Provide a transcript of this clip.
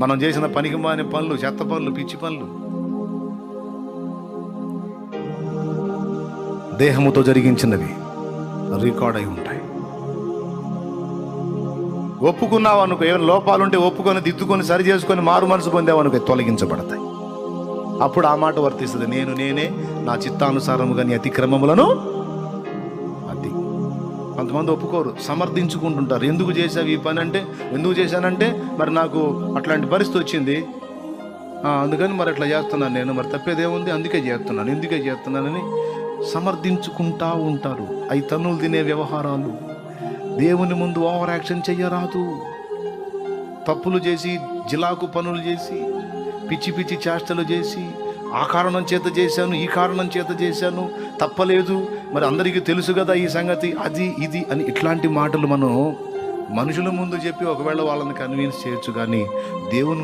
మనం చేసిన పనికి మాని పనులు, చెత్త పనులు, పిచ్చి పనులు, దేహముతో జరిగించినవి రికార్డ్ అయి ఉంటాయి. ఒప్పుకున్నావు అనుకో, ఏమైనా లోపాలుంటే ఒప్పుకొని దిద్దుకొని సరి చేసుకొని మారు మనసు పొందావు అనుకో, తొలగించబడతాయి. అప్పుడు ఆ మాట వర్తిస్తుంది, నేనే నా చిత్తానుసారముగా నీ అతిక్రమములను. అది కొంతమంది ఒప్పుకోరు, సమర్థించుకుంటుంటారు. ఎందుకు చేసావు ఈ పని అంటే, ఎందుకు చేశానంటే మరి నాకు అట్లాంటి పరిస్థితి వచ్చింది, అందుకని మరి అట్లా చేస్తున్నాను నేను, మరి తప్పేదేముంది, ఎందుకే చేస్తున్నానని సమర్థించుకుంటా ఉంటారు. అవి తన్నులు తినే వ్యవహారాలు. దేవుని ముందు ఓవర్ యాక్షన్ చెయ్యరాదు. తప్పులు చేసి, జిలాకు పనులు చేసి, పిచ్చి పిచ్చి చేష్టలు చేసి, ఆ కారణం చేత చేశాను, ఈ కారణం చేత చేశాను, తప్పలేదు, మరి అందరికీ తెలుసు కదా ఈ సంగతి, అది ఇది అని ఇట్లాంటి మాటలు మనం మనుషుల ముందు చెప్పి ఒకవేళ వాళ్ళని కన్విన్స్ చేయొచ్చు, కానీ దేవుని